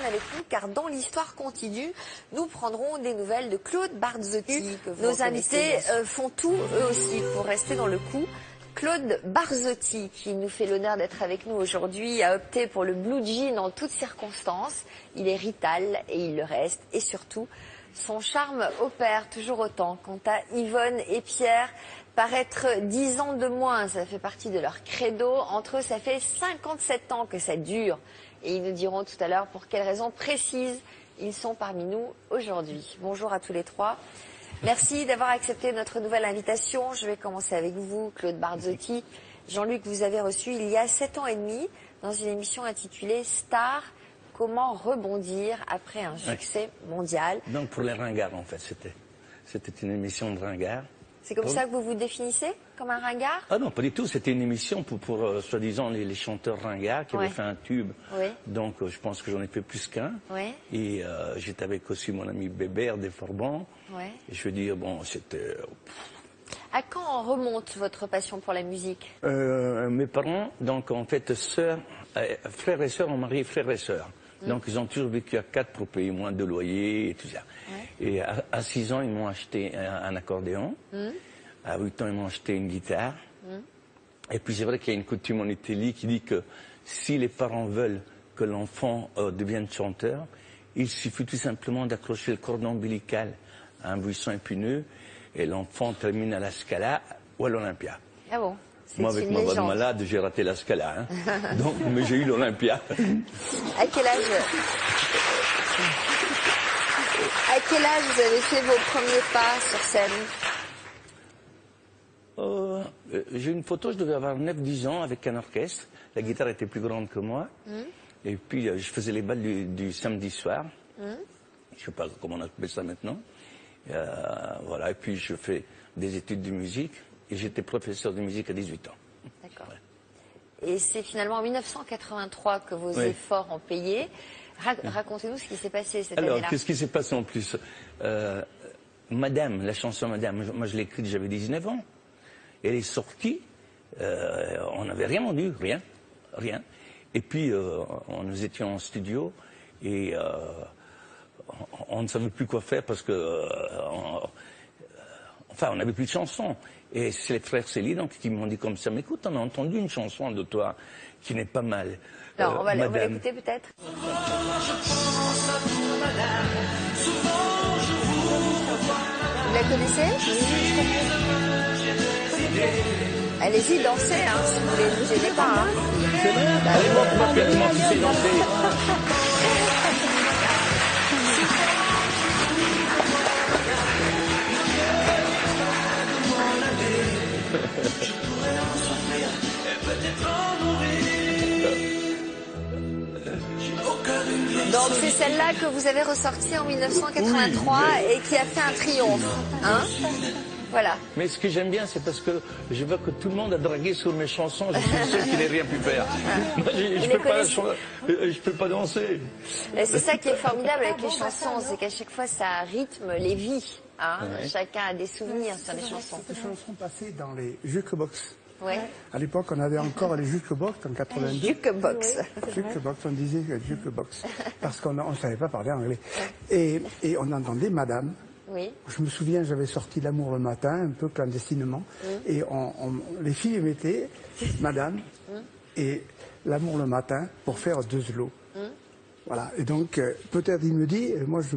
avec nous car dans l'histoire continue, nous prendrons des nouvelles de Claude Barzotti. Nos invités font tout eux aussi pour rester dans le coup. Claude Barzotti, qui nous fait l'honneur d'être avec nous aujourd'hui, a opté pour le blue jean en toutes circonstances. Il est rital et il le reste. Et surtout, son charme opère toujours autant. Quant à Yvonne et Pierre, paraître 10 ans de moins, ça fait partie de leur credo. Entre eux, ça fait 57 ans que ça dure. Et ils nous diront tout à l'heure pour quelles raisons précises ils sont parmi nous aujourd'hui. Bonjour à tous les trois. Merci d'avoir accepté notre nouvelle invitation. Je vais commencer avec vous, Claude Barzotti. Jean-Luc, vous avez reçu il y a 7 ans et demi dans une émission intitulée Star, comment rebondir après un succès mondial. Donc pour les ringards, en fait, c'était une émission de ringards. C'est comme ça que vous vous définissez, comme un ringard? Ah non, pas du tout. C'était une émission pour soi-disant, les chanteurs ringards qui avaient fait un tube. Oui. Donc je pense que j'en ai fait plus qu'un. Oui. Et j'étais avec aussi mon ami Bébert des Forbans. Oui. Et je veux dire, bon, c'était... À quand remonte votre passion pour la musique? Mes parents, donc en fait, frères et sœurs ont marié frères et sœurs. Donc ils ont toujours vécu à 4 pour payer moins de loyer et tout ça. Ouais. Et à 6 ans, ils m'ont acheté un accordéon. À 8 ans, ils m'ont acheté une guitare. Et puis c'est vrai qu'il y a une coutume en Italie qui dit que si les parents veulent que l'enfant devienne chanteur, il suffit tout simplement d'accrocher le cordon ombilical à un buisson épineux et l'enfant termine à la Scala ou à l'Olympia. Ah bon? Moi, avec ma voix de malade, j'ai raté la Scala. Hein. Donc, mais j'ai eu l'Olympia. À quel âge vous avez fait vos premiers pas sur scène? J'ai une photo, je devais avoir 9-10 ans avec un orchestre. La guitare était plus grande que moi. Et puis, je faisais les balles du samedi soir. Je ne sais pas comment on appelle ça maintenant. Voilà. Et puis, je fais des études de musique. Et j'étais professeur de musique à 18 ans. D'accord. Ouais. Et c'est finalement en 1983 que vos efforts ont payé. Racontez-nous ce qui s'est passé cette année-là. Alors, qu'est-ce qui s'est passé en plus? Madame, la chanson Madame, moi je l'ai écrite, j'avais 19 ans. Elle est sortie, on n'avait rien vendu, rien. Et puis, nous étions en studio et on ne savait plus quoi faire parce que... Enfin, on n'avait plus de chansons. Et c'est les frères Céline donc, qui m'ont dit comme ça, mais écoute, on a entendu une chanson de toi qui n'est pas mal. Non, on va l'écouter peut-être. Vous la connaissez? Allez-y, dansez, hein, si vous voulez, ne vous gênez pas. Hein. C'est vrai? Allez, moi, tu sais danser. Donc c'est celle-là que vous avez ressortie en 1983 et qui a fait un triomphe, hein? Voilà. Mais ce que j'aime bien, c'est parce que je vois que tout le monde a dragué sur mes chansons. Je suis le seul qui n'ai rien pu faire. Moi, je peux pas danser. C'est ça qui est formidable avec les chansons, c'est qu'à chaque fois, ça rythme les vies. Hein? Chacun a des souvenirs sur les chansons. Ces chansons passées dans les jukebox. Ouais. À l'époque, on avait encore les jukebox en 82. Jukebox. Jukebox, on disait jukebox. Parce qu'on ne savait pas parler anglais. Et on entendait Madame. Oui. Je me souviens, j'avais sorti L'amour le matin, un peu clandestinement. Et les filles mettaient Madame et L'amour le matin pour faire 2 slows. Voilà. Et donc, peut-être il me dit, moi je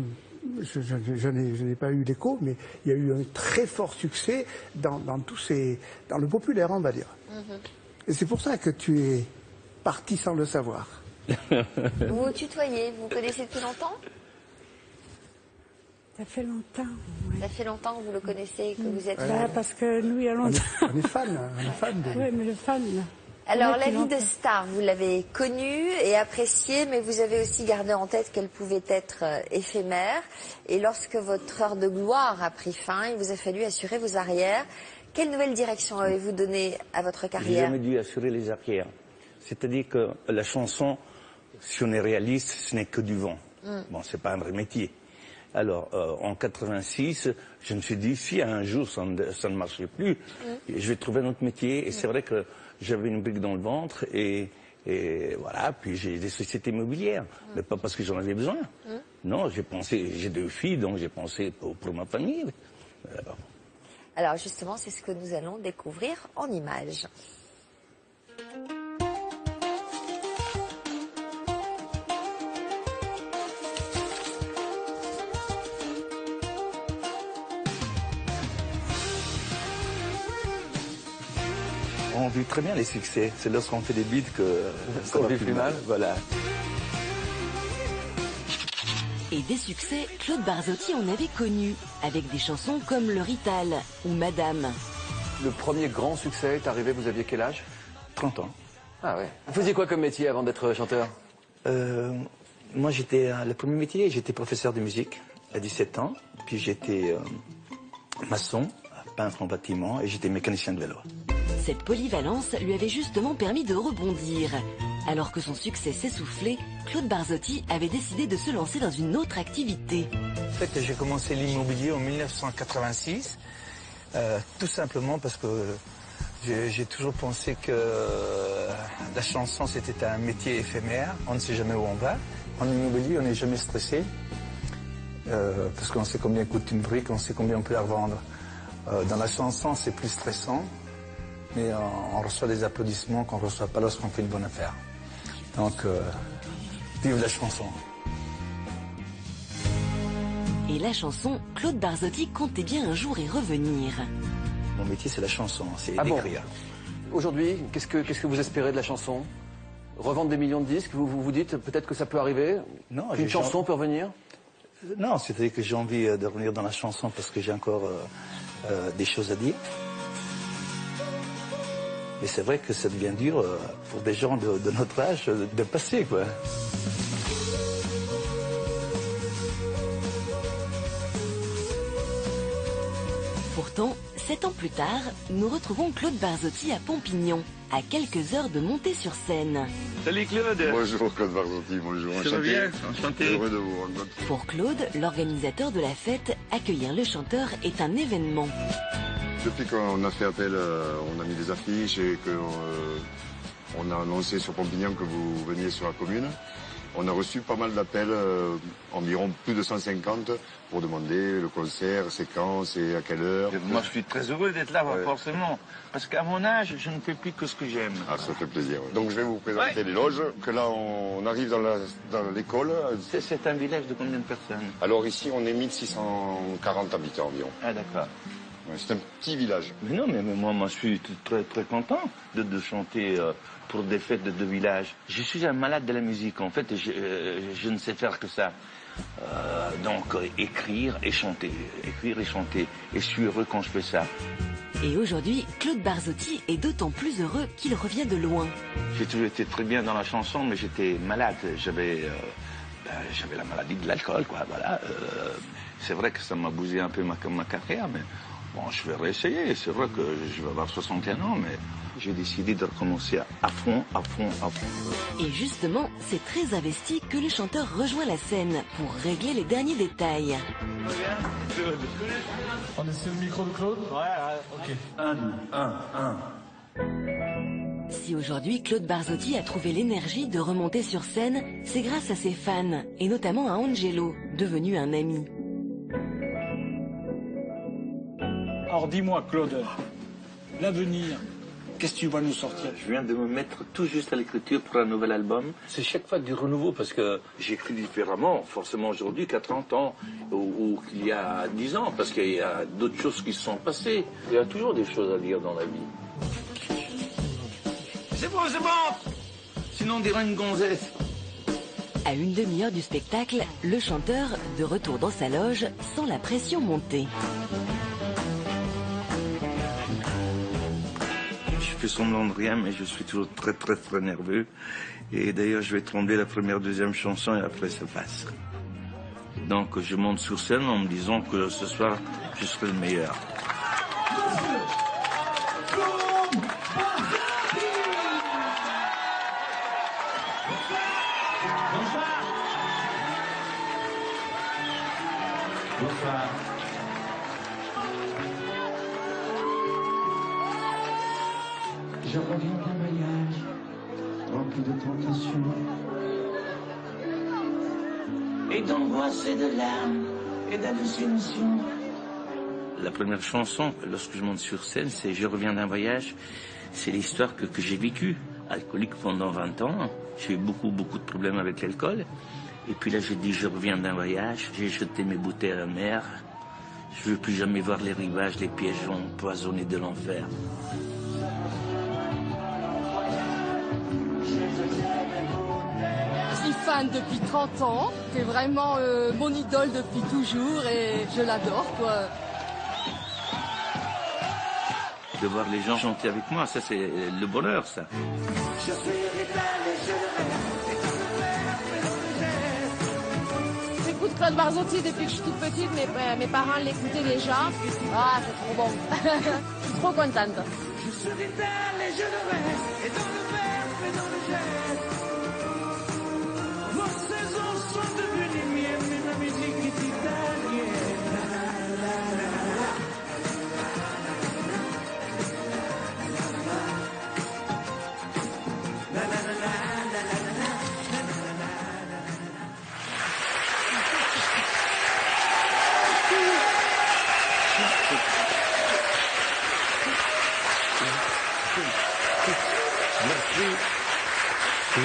n'ai pas eu d'écho, mais il y a eu un très fort succès dans le populaire, on va dire. Et c'est pour ça que tu es parti sans le savoir. Vous vous tutoyez, vous connaissez depuis longtemps? Ça fait longtemps. Ouais. Ça fait longtemps que vous le connaissez, que vous êtes fan. Parce que nous, il y a longtemps. On est fan de lui. Oui, mais le fan. Alors, la vie de star, vous l'avez connue et appréciée, mais vous avez aussi gardé en tête qu'elle pouvait être éphémère. Et lorsque votre heure de gloire a pris fin, il vous a fallu assurer vos arrières. Quelle nouvelle direction avez-vous donné à votre carrière? J'ai jamais dû assurer les arrières. C'est-à-dire que la chanson, si on est réaliste, ce n'est que du vent. Bon, c'est pas un vrai métier. Alors, en 86, je me suis dit, si un jour ça ne marchait plus, je vais trouver un autre métier. Et c'est vrai que j'avais une brique dans le ventre et Et voilà, puis j'ai des sociétés immobilières, mais pas parce que j'en avais besoin. Non, j'ai 2 filles, donc j'ai pensé pour ma famille. Alors justement, c'est ce que nous allons découvrir en images. On vit très bien les succès. C'est lorsqu'on fait des beats qu'on vit plus mal. Voilà. Et des succès, Claude Barzotti en avait connu, avec des chansons comme Le Rital ou Madame. Le premier grand succès est arrivé, vous aviez quel âge? 30 ans. Ah ouais. Vous faisiez quoi comme métier avant d'être chanteur? Moi, le premier métier, j'étais professeur de musique à 17 ans. Puis j'étais maçon, peintre en bâtiment et j'étais mécanicien de vélo. Cette polyvalence lui avait justement permis de rebondir. Alors que son succès s'essoufflait, Claude Barzotti avait décidé de se lancer dans une autre activité. En fait, j'ai commencé l'immobilier en 1986, tout simplement parce que j'ai toujours pensé que la chanson, c'était un métier éphémère. On ne sait jamais où on va. En immobilier, on n'est jamais stressé, parce qu'on sait combien coûte une brique, on sait combien on peut la revendre. Dans la chanson, c'est plus stressant, mais on reçoit des applaudissements qu'on ne reçoit pas lorsqu'on fait une bonne affaire. Donc, vive la chanson. Et la chanson, Claude Barzotti comptait bien un jour y revenir. Mon métier, c'est la chanson, c'est Bon. d'écrire. Aujourd'hui, qu'est-ce que vous espérez de la chanson? Revendre des millions de disques, vous vous dites peut-être que ça peut arriver? Non, une chanson peut revenir? Non, c'est-à-dire que j'ai envie de revenir dans la chanson parce que j'ai encore des choses à dire. Mais c'est vrai que ça devient dur pour des gens de notre âge de passer, quoi. Pourtant, 7 ans plus tard, nous retrouvons Claude Barzotti à Pompignan, à quelques heures de monter sur scène. Salut Claude. Bonjour Claude Barzotti, bonjour. Ça va bien, enchanté. Heureux de vous rencontrer. Pour Claude, l'organisateur de la fête, accueillir le chanteur est un événement. Depuis qu'on a fait appel, on a mis des affiches et qu'on a annoncé sur Pompignan que vous veniez sur la commune. On a reçu pas mal d'appels, environ plus de 150, pour demander le concert, c'est quand, c'est à quelle heure. Moi, je suis très heureux d'être là, Ouais. forcément. Parce qu'à mon âge, je ne fais plus que ce que j'aime. Ah, ça fait plaisir. Ouais. Donc je vais vous présenter les loges, que là on arrive dans l'école. C'est un village de combien de personnes? Alors ici on est 1640 habitants environ. Ah, d'accord. Ouais, c'est un petit village. Mais non, mais moi, je suis très, très content de chanter pour des fêtes de village. Je suis un malade de la musique. En fait, je ne sais faire que ça. Donc, écrire et chanter. Écrire et chanter. Et je suis heureux quand je fais ça. Et aujourd'hui, Claude Barzotti est d'autant plus heureux qu'il revient de loin. J'ai toujours été très bien dans la chanson, mais j'étais malade. J'avais la maladie de l'alcool, quoi. Voilà. C'est vrai que ça m'a bousillé un peu ma carrière, mais bon, je vais réessayer. C'est vrai que je vais avoir 61 ans, mais j'ai décidé de recommencer à fond. Et justement, c'est très investi que le chanteur rejoint la scène pour régler les derniers détails. On est sur le micro de Claude? Ouais, ok. Si aujourd'hui Claude Barzotti a trouvé l'énergie de remonter sur scène, c'est grâce à ses fans, et notamment à Angelo, devenu un ami. Alors dis-moi Claude, l'avenir, qu'est-ce que tu vas nous sortir? Je viens de me mettre tout juste à l'écriture pour un nouvel album. C'est chaque fois du renouveau parce que j'écris différemment, forcément aujourd'hui qu'à 30 ans ou qu'il y a 10 ans, parce qu'il y a d'autres choses qui se sont passées. Il y a toujours des choses à dire dans la vie. C'est bon, sinon on dirait une gonzesse. À une demi-heure du spectacle, le chanteur, de retour dans sa loge, sent la pression monter. Je fais semblant de rien, mais je suis toujours très, très, très nerveux. Et d'ailleurs, je vais trembler la première, deuxième chanson et après ça passe. Donc, je monte sur scène en me disant que ce soir, je serai le meilleur. Bonsoir. Je reviens d'un voyage, beaucoup de tentation et d'angoisse et de larmes et d'hallucinations. La première chanson, lorsque je monte sur scène, c'est « Je reviens d'un voyage ». C'est l'histoire que j'ai vécue, alcoolique pendant 20 ans. J'ai eu beaucoup de problèmes avec l'alcool. Et puis là, j'ai dit « Je reviens d'un voyage ». J'ai jeté mes bouteilles à la mer. Je ne veux plus jamais voir les rivages, les pièges empoisonnés de l'enfer. Je suis fan depuis 30 ans. C'est vraiment mon idole depuis toujours et je l'adore, quoi. De voir les gens chanter avec moi, ça c'est le bonheur, ça. J'écoute Claude Barzotti depuis que je suis toute petite, mes parents l'écoutaient déjà. Ah, c'est trop bon. Je suis trop contente. Je serai dans les jeux de reste et dans le verbe et dans le geste. Vos saisons sont devenues miennes et ma musique est italienne.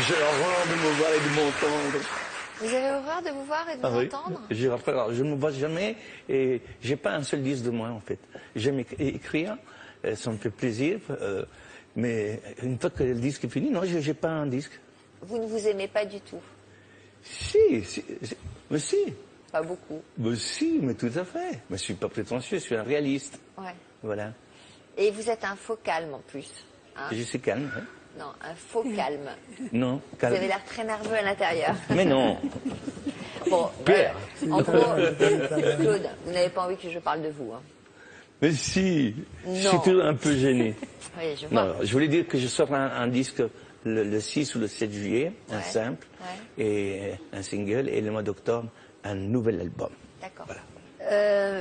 J'ai horreur de me voir et de m'entendre. Vous avez horreur de vous voir et de vous entendre? J'ai horreur. Je ne me vois jamais et j'ai pas un seul disque de moi en fait. J'aime écrire, ça me fait plaisir, mais une fois que le disque est fini, non, j'ai pas un disque. Vous ne vous aimez pas du tout? Mais si. Pas beaucoup. Mais si, mais tout à fait. Mais je suis pas prétentieux, je suis un réaliste. Ouais. Voilà. Et vous êtes un faux calme en plus. Hein? Je suis calme. Hein? Non, un faux calme. Non, calme. Vous avez l'air très nerveux à l'intérieur. Mais non. Bon, Pierre. En gros, Claude, vous n'avez pas envie que je parle de vous. Hein. Mais si. Non. Je suis toujours un peu gêné. Oui, je vois. Non, je voulais dire que je sors un disque le 6 ou le 7 juillet, un simple, et un single, et le mois d'octobre, un nouvel album. D'accord. Voilà.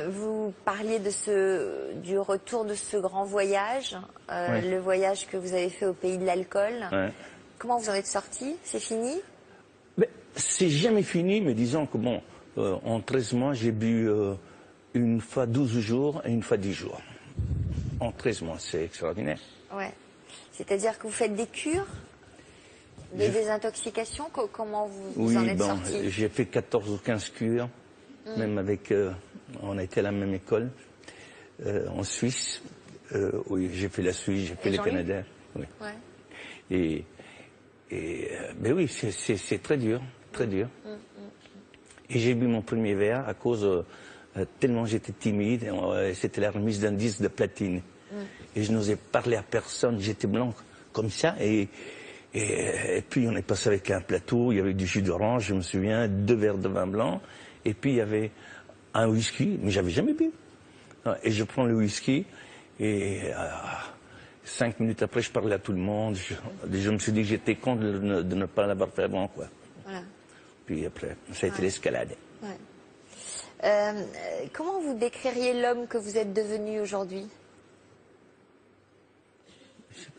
Vous parliez du retour de ce grand voyage, le voyage que vous avez fait au pays de l'alcool. Ouais. Comment vous en êtes sorti? C'est fini? C'est jamais fini, mais disons que bon, en 13 mois, j'ai bu une fois 12 jours et une fois 10 jours. En 13 mois, c'est extraordinaire. Ouais. C'est-à-dire que vous faites des cures de désintoxication? Comment vous en êtes sorti? J'ai fait 14 ou 15 cures, même avec... on a été à la même école, en Suisse. Oui, j'ai fait la Suisse, j'ai fait le Canada. Oui. Ouais. Ben oui, c'est très dur, très dur. Et j'ai bu mon premier verre à cause, tellement j'étais timide, c'était la remise d'un disque de platine. Et je n'osais parler à personne, j'étais blanc comme ça. Et puis on est passé avec un plateau, il y avait du jus d'orange, je me souviens, 2 verres de vin blanc. Et puis il y avait un whisky, mais j'avais jamais bu. Et je prends le whisky, et 5 minutes après, je parlais à tout le monde. Je me suis dit que j'étais con de ne pas l'avoir fait avant, quoi. Voilà. Puis après, ça a été l'escalade. Ouais. Comment vous décririez l'homme que vous êtes devenu aujourd'hui?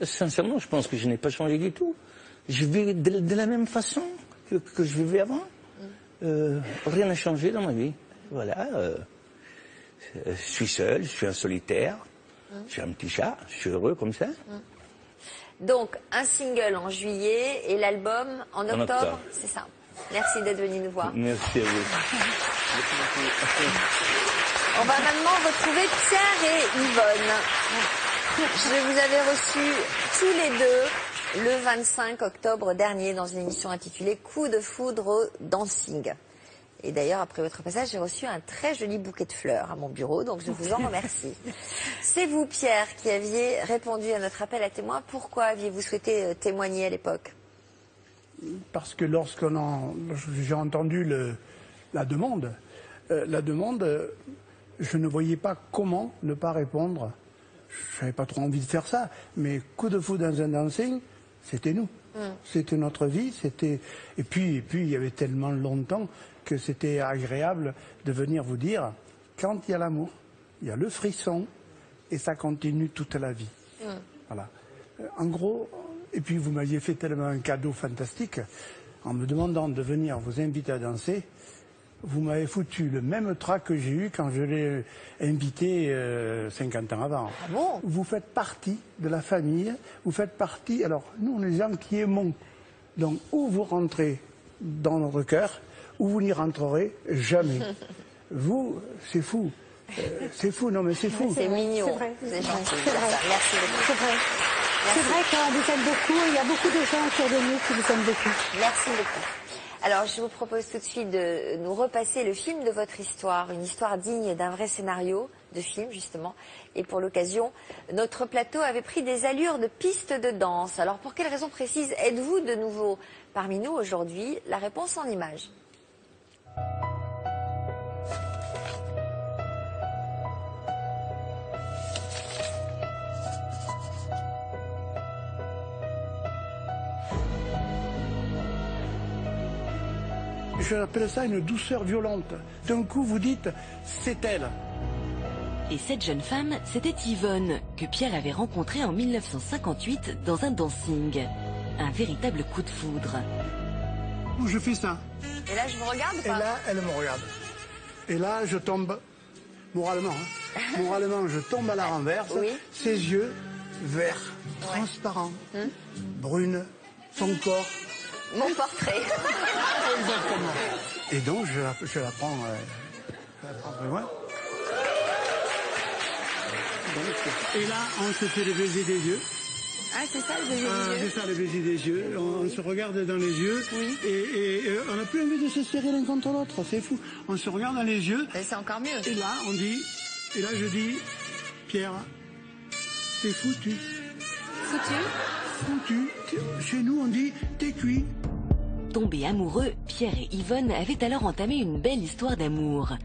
Sincèrement, je pense que je n'ai pas changé du tout. Je vis de la même façon que je vivais avant. Rien n'a changé dans ma vie. Voilà. Je suis seul, je suis un solitaire. J'ai un petit chat, je suis heureux comme ça. Donc, un single en juillet et l'album en octobre, c'est ça. Merci d'être venu nous voir. Merci à vous. On va maintenant retrouver Pierre et Yvonne. Je vous avais reçus tous les deux le 25 octobre dernier dans une émission intitulée « Coup de foudre au dancing ». Et d'ailleurs, après votre passage, j'ai reçu un très joli bouquet de fleurs à mon bureau, donc je vous en remercie. C'est vous, Pierre, qui aviez répondu à notre appel à témoins. Pourquoi aviez-vous souhaité témoigner à l'époque? Parce que j'ai entendu la demande, je ne voyais pas comment ne pas répondre. Je n'avais pas trop envie de faire ça, mais coup de foudre dans un dancing, c'était nous. C'était notre vie, et puis il y avait tellement longtemps que c'était agréable de venir vous dire, quand il y a l'amour, il y a le frisson, et ça continue toute la vie. Voilà. En gros, Et puis vous m'aviez fait tellement un cadeau fantastique, en me demandant de venir vous inviter à danser, vous m'avez foutu le même trac que j'ai eu quand je l'ai invité 50 ans avant. Ah bon? Vous faites partie de la famille, vous faites partie... Alors, nous, on est des gens qui aimons. Donc, ou vous rentrez dans notre cœur, ou vous n'y rentrerez jamais. Vous, c'est fou. C'est fou, non mais c'est fou. C'est mignon. C'est vrai. C'est gentil. C'est vrai. Merci beaucoup. C'est vrai. C'est vrai qu'on vous aime beaucoup. Il y a beaucoup de gens autour de nous qui vous aiment beaucoup. Merci beaucoup. Alors, je vous propose tout de suite de nous repasser le film de votre histoire, une histoire digne d'un vrai scénario de film, justement. Et pour l'occasion, notre plateau avait pris des allures de piste de danse. Alors, pour quelle raison précise êtes-vous de nouveau parmi nous aujourd'hui? La réponse en images. J'appelle ça une douceur violente. D'un coup, vous dites, c'est elle. Et cette jeune femme, c'était Yvonne, que Pierre avait rencontrée en 1958 dans un dancing. Un véritable coup de foudre. Je fais ça. Et là, je vous regarde ou Et pas? là, elle me regarde. Et là, je tombe, moralement, moralement, je tombe à la renverse. Oui. Ses yeux, verts, transparents, brunes, son corps. Mon portrait. Exactement. Et donc, je la prends très loin. Et là, on se fait le baiser des yeux. Ah, c'est ça le baiser des yeux? C'est ça le baiser des yeux. On se regarde dans les yeux. Oui. Et on n'a plus envie de se serrer l'un contre l'autre. C'est fou. On se regarde dans les yeux. C'est encore mieux. Et là, on dit... Et là, je dis... Pierre, t'es foutu. Foutu? Foutu. Chez nous, on dit t'es cuit. Tombés amoureux, Pierre et Yvonne avaient alors entamé une belle histoire d'amour.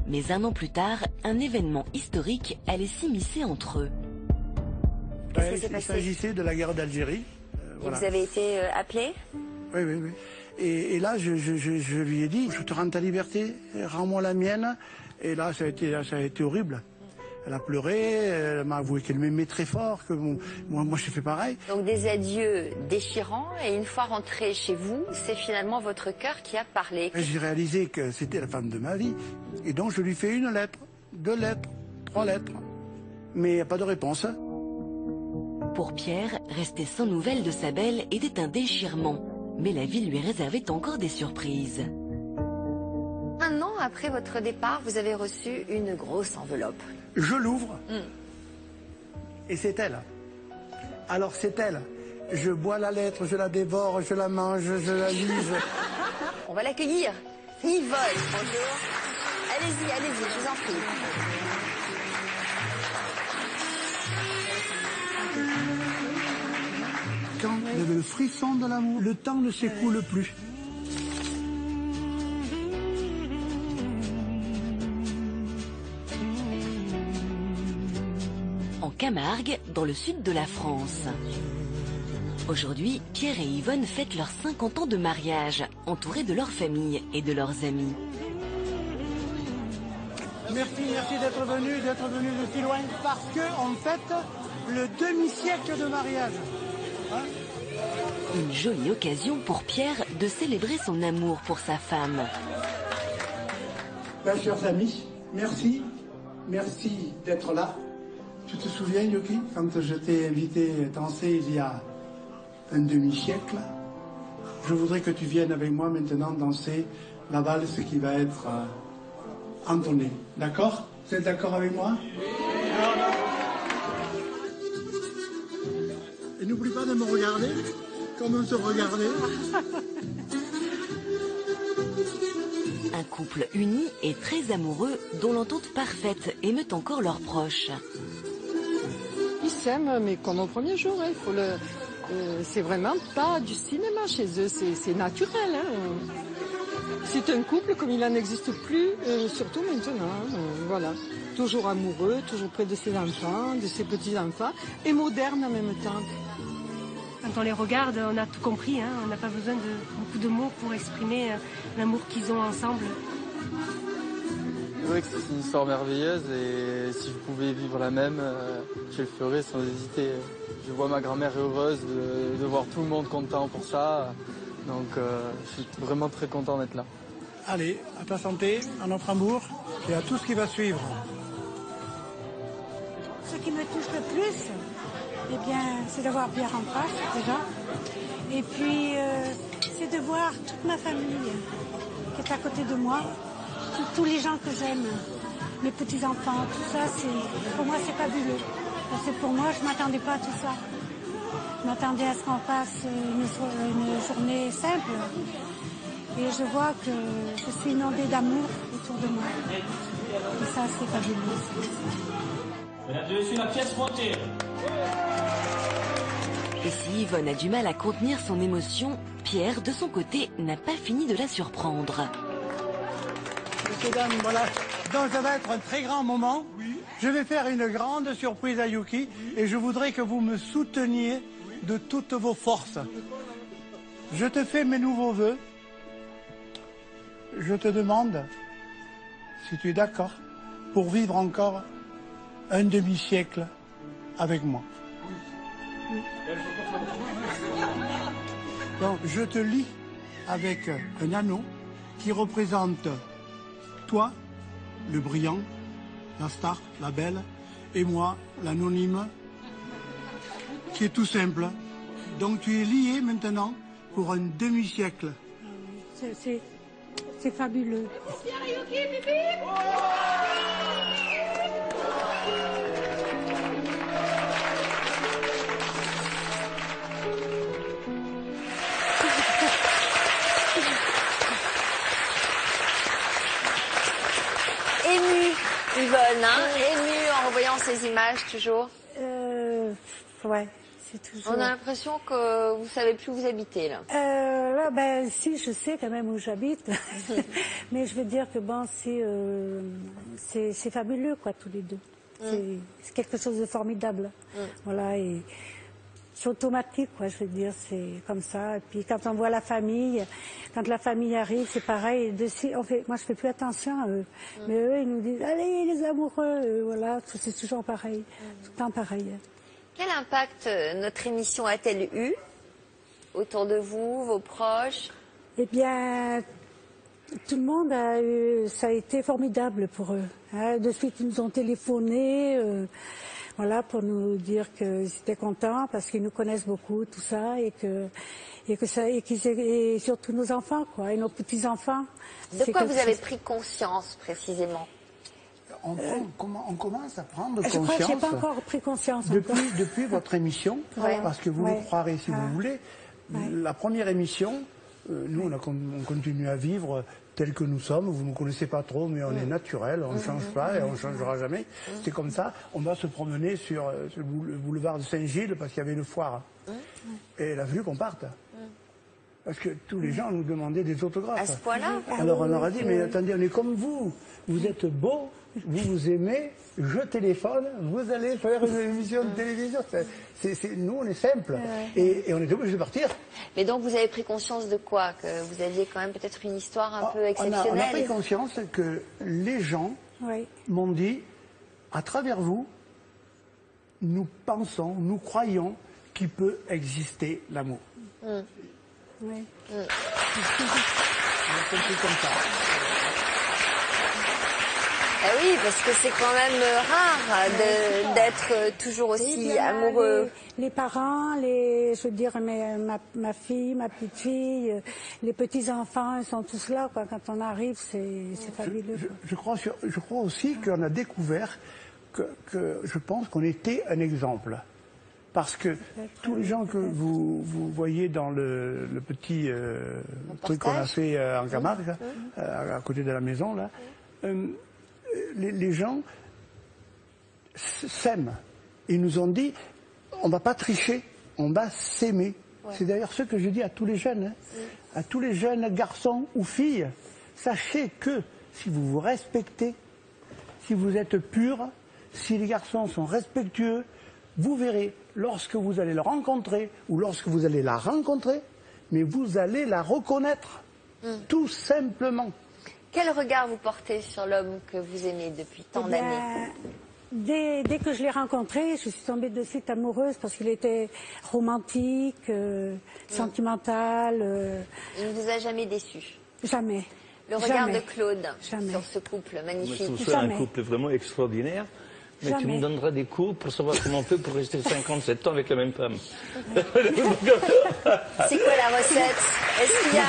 Mais un an plus tard, un événement historique allait s'immiscer entre eux. Qu'est-ce qui s'est Il passé? s'agissait de la guerre d'Algérie. Et vous avez été appelé? Oui, oui, oui. Et là, je lui ai dit, je te rends ta liberté, rends-moi la mienne. Et là, ça a été horrible. Elle a pleuré, elle m'a avoué qu'elle m'aimait très fort, que moi j'ai fait pareil. Donc des adieux déchirants, et une fois rentré chez vous, c'est finalement votre cœur qui a parlé. J'ai réalisé que c'était la femme de ma vie. Et donc je lui fais une lettre, 2 lettres, 3 lettres. Mais il n'y a pas de réponse. Pour Pierre, rester sans nouvelles de sa belle était un déchirement. Mais la vie lui réservait encore des surprises. Un an après votre départ, vous avez reçu une grosse enveloppe. Je l'ouvre, et c'est elle. Alors c'est elle. Je bois la lettre, je la dévore, je la mange, je la lis. On va l'accueillir. Yvonne, bonjour. Allez-y, allez-y, je vous en prie. Quand il y avait le frisson de l'amour, le temps ne s'écoule plus. En Camargue, dans le sud de la France. Aujourd'hui, Pierre et Yvonne fêtent leurs 50 ans de mariage, entourés de leur famille et de leurs amis. Merci d'être venu de si loin, parce qu'on fête le demi-siècle de mariage. Hein? Une jolie occasion pour Pierre de célébrer son amour pour sa femme. Ben, chers amis, merci d'être là. Tu te souviens, Yoki, quand je t'ai invité à danser il y a un demi-siècle? Je voudrais que tu viennes avec moi maintenant danser la valse qui va être entonnée. D'accord? Vous êtes d'accord avec moi? Et n'oublie pas de me regarder comme on se regardait. Un couple uni et très amoureux dont l'entente parfaite émeut encore leurs proches. Ils s'aiment, mais comme au premier jour. Hein. C'est vraiment pas du cinéma chez eux, c'est naturel. Hein. C'est un couple comme il n'en existe plus, surtout maintenant. Voilà. Toujours amoureux, toujours près de ses enfants, de ses petits-enfants, et moderne en même temps. Quand on les regarde, on a tout compris. Hein. On n'a pas besoin de beaucoup de mots pour exprimer l'amour qu'ils ont ensemble. vrai que c'est une histoire merveilleuse et si je pouvais vivre la même, je le ferais sans hésiter. Je vois ma grand-mère heureuse de voir tout le monde content pour ça. Donc je suis vraiment très content d'être là. Allez, à ta santé, à notre amour et à tout ce qui va suivre. Ce qui me touche le plus, eh bien, c'est d'avoir Pierre en face, déjà. Et puis, c'est de voir toute ma famille qui est à côté de moi, tous les gens que j'aime, mes petits-enfants, tout ça, pour moi, c'est fabuleux. Parce que pour moi, je ne m'attendais pas à tout ça. Je m'attendais à ce qu'on fasse une journée simple. Et je vois que je suis inondée d'amour autour de moi. Et ça, c'est fabuleux. Mesdames et messieurs, la pièce montée. Et si Yvonne a du mal à contenir son émotion, Pierre, de son côté, n'a pas fini de la surprendre. Messieurs, dames, voilà. Donc ça va être un très grand moment. Je vais faire une grande surprise à Yuki et je voudrais que vous me souteniez de toutes vos forces. Je te fais mes nouveaux vœux. Je te demande si tu es d'accord pour vivre encore un demi-siècle avec moi. Donc, je te lie avec un anneau qui représente toi, le brillant, la star, la belle, et moi, l'anonyme, qui est tout simple. Donc, tu es lié maintenant pour un demi-siècle. C'est fabuleux. Émue, Yvonne, hein, émue en revoyant ces images toujours. Ouais, c'est toujours. On a l'impression que vous savez plus où vous habitez là. Là, ben, si, je sais quand même où j'habite, mais je veux dire que bon, c'est fabuleux quoi, tous les deux. C'est quelque chose de formidable. Voilà, et c'est automatique quoi, je veux dire, c'est comme ça. Et puis quand on voit la famille, quand la famille arrive, c'est pareil. Moi, je fais plus attention à eux, mais eux, ils nous disent, allez les amoureux, voilà, c'est toujours pareil, tout le temps pareil. Quel impact notre émission a-t-elle eu autour de vous, vos proches? Eh bien, tout le monde ça a été formidable pour eux. Hein. De suite, ils nous ont téléphoné, voilà, pour nous dire qu'ils étaient contents parce qu'ils nous connaissent beaucoup, tout ça, et surtout nos enfants, quoi, et nos petits-enfants. De quoi vous avez pris conscience précisément? On commence à prendre conscience. Je crois que je n'ai pas encore pris conscience. Depuis votre émission, parce que vous me croirez si vous voulez, la première émission, nous on continue à vivre tel que nous sommes. Vous ne nous connaissez pas trop, mais on est naturel, on ne change pas et on ne changera jamais. C'est comme ça. On va se promener sur le boulevard de Saint-Gilles parce qu'il y avait une foire. Et il a fallu qu'on parte. Parce que tous les gens nous demandaient des autographes. À ce point-là? Alors on leur a dit, mais attendez, on est comme vous. Vous êtes beau, vous vous aimez, je téléphone, vous allez faire une émission de télévision. Nous, on est simple. Et on est obligé de partir. Mais donc, vous avez pris conscience de quoi? Que vous aviez quand même peut-être une histoire un peu exceptionnelle? On a pris conscience que les gens m'ont dit, à travers vous, nous pensons, nous croyons qu'il peut exister l'amour. Oui. On a compris comme ça. Oui, parce que c'est quand même rare d'être toujours aussi amoureux. Les parents, je veux dire, ma fille, ma petite fille, les petits-enfants, ils sont tous là, quoi. Quand on arrive, c'est fabuleux. Je crois aussi qu'on a découvert que je pense qu'on était un exemple. Parce que tous les gens que vous voyez dans le petit truc qu'on a fait en Camargue, à côté de la maison, là, les gens s'aiment. Ils nous ont dit, on ne va pas tricher, on va s'aimer. C'est d'ailleurs ce que je dis à tous les jeunes, à tous les jeunes garçons ou filles. Sachez que si vous vous respectez, si vous êtes purs, si les garçons sont respectueux, vous verrez, lorsque vous allez le rencontrer ou lorsque vous allez la rencontrer, mais vous allez la reconnaître, tout simplement. Quel regard vous portez sur l'homme que vous aimez depuis tant d'années? Dès que je l'ai rencontré, je suis tombée de suite amoureuse parce qu'il était romantique, sentimental. Il ne vous a jamais déçu? Jamais. Le regard Jamais. de Claude Jamais. sur ce couple magnifique. Moi, je trouve ça un couple vraiment extraordinaire. Mais Jamais. tu me donneras des cours pour savoir comment on fait pour rester 57 ans avec la même femme. C'est quoi la recette? Est-ce qu'il y a...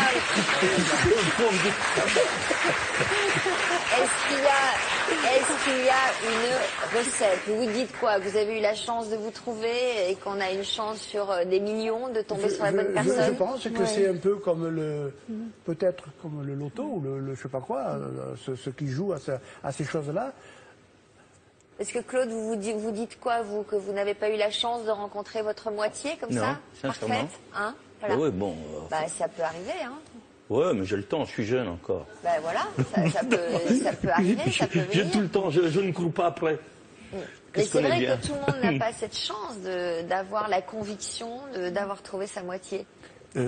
Est-ce qu'il y a une recette? Vous vous dites quoi? Vous avez eu la chance de vous trouver et qu'on a une chance sur des millions de tomber sur la bonne personne? Je pense que c'est un peu comme peut-être comme le loto ou le je sais pas quoi, ceux qui jouent à ces choses-là. Est-ce que Claude, vous dites quoi, vous, que vous n'avez pas eu la chance de rencontrer votre moitié comme Non, ça? sincèrement. Parfaite, hein? Voilà. Ouais, bon. Ça peut arriver, hein? Ouais, mais j'ai le temps, je suis jeune encore. Ben voilà, ça peut arriver, ça peut venir. J'ai tout le temps, je ne cours pas après. Mais c'est vrai que tout le monde n'a pas cette chance d'avoir la conviction d'avoir trouvé sa moitié.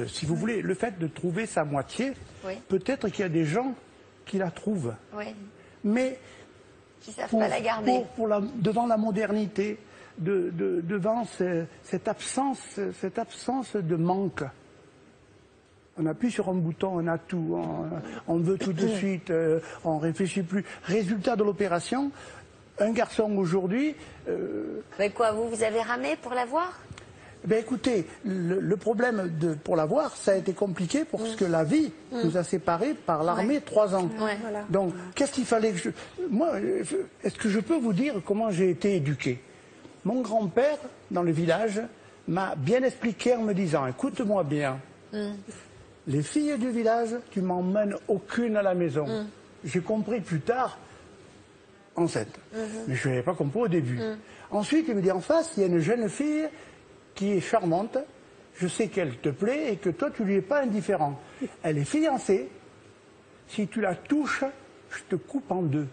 Si vous voulez, le fait de trouver sa moitié, Oui. peut-être qu'il y a des gens qui la trouvent. Oui. Mais qui ne savent pas la garder. Devant la modernité, devant cette absence de manque. On appuie sur un bouton, on a tout, on veut tout de suite, on ne réfléchit plus. Résultat de l'opération, un garçon aujourd'hui... Mais quoi, vous avez ramé pour l'avoir? Ben écoutez, le problème pour l'avoir, ça a été compliqué parce que la vie nous a séparés par l'armée 3 ans. Ouais. Voilà. Donc, qu'est-ce qu'il fallait que Moi, est-ce que je peux vous dire comment j'ai été éduqué? Mon grand-père, dans le village, m'a bien expliqué en me disant, écoute-moi bien, les filles du village, tu m'emmènes aucune à la maison. J'ai compris plus tard, enceinte. Mais je n'avais pas compris au début. Ensuite, il me dit, en face, il y a une jeune fille qui est charmante, je sais qu'elle te plaît et que toi, tu lui es pas indifférent. Elle est fiancée, si tu la touches, je te coupe en 2.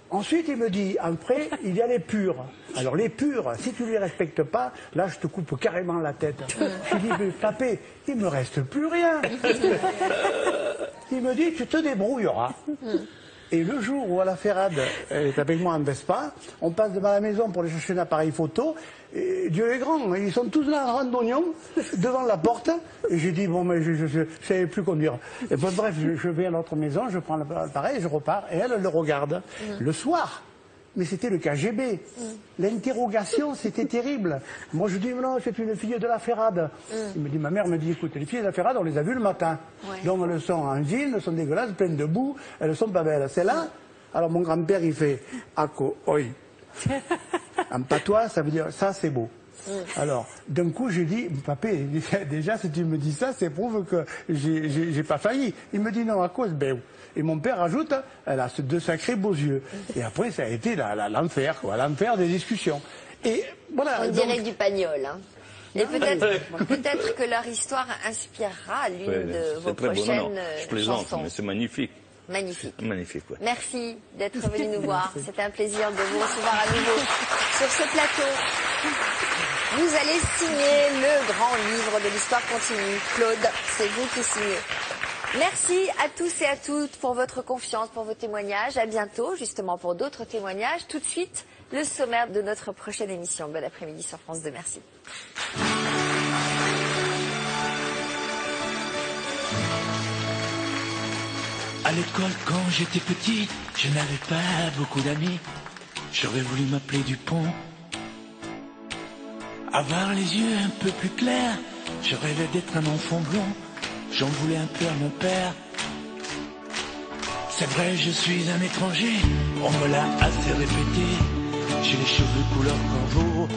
Ensuite, il me dit, après, il y a les purs. Alors, les purs, si tu ne les respectes pas, là, je te coupe carrément la tête. Je lui dis, mais tapez, il me reste plus rien. Il me dit, tu te débrouilleras. Et le jour où Alain Ferrade est avec moi en Vespa, on passe devant la maison pour aller chercher un appareil photo, et Dieu est grand, ils sont tous là en randonnion, devant la porte, et j'ai dit, bon, mais je ne savais plus conduire. Et bon, bref, je vais à notre maison, je prends l'appareil, je repars, et elle le regarde. Le soir, mais c'était le KGB. L'interrogation, c'était terrible. Moi, je dis, non, c'est une fille de la Ferrade. Il me dit, ma mère me dit, écoute, les filles de la Ferrade, on les a vues le matin. Donc, elles sont en ville, elles sont dégueulasses, pleines de boue, elles sont pas belles. C'est là. Alors, mon grand-père, il fait, Ako, oi. En patois, ça veut dire, ça, c'est beau. Alors, d'un coup, j'ai dit, papé, déjà, si tu me dis ça, c'est prouve que j'ai pas failli. Il me dit, non, à cause, ben, et mon père ajoute, elle a de sacrés beaux yeux. Et après, ça a été l'enfer, quoi, l'enfer des discussions. Et voilà. On dirait du Pagnol, hein. Et peut-être que leur histoire inspirera l'une de vos prochaines je plaisante, chansons. mais c'est magnifique. Magnifique. Magnifique, ouais. Merci d'être venu nous voir. C'était un plaisir de vous recevoir à nouveau sur ce plateau. Vous allez signer le grand livre de l'histoire continue. Claude, c'est vous qui signez. Merci à tous et à toutes pour votre confiance, pour vos témoignages. À bientôt, justement, pour d'autres témoignages. Tout de suite, le sommaire de notre prochaine émission. Bon après-midi sur France 2. Merci. À l'école, quand j'étais petit, je n'avais pas beaucoup d'amis. J'aurais voulu m'appeler Dupont. Avoir les yeux un peu plus clairs, je rêvais d'être un enfant blond. J'en voulais un peu à mon père. C'est vrai, je suis un étranger, on me l'a assez répété. J'ai les cheveux couleur corbeau,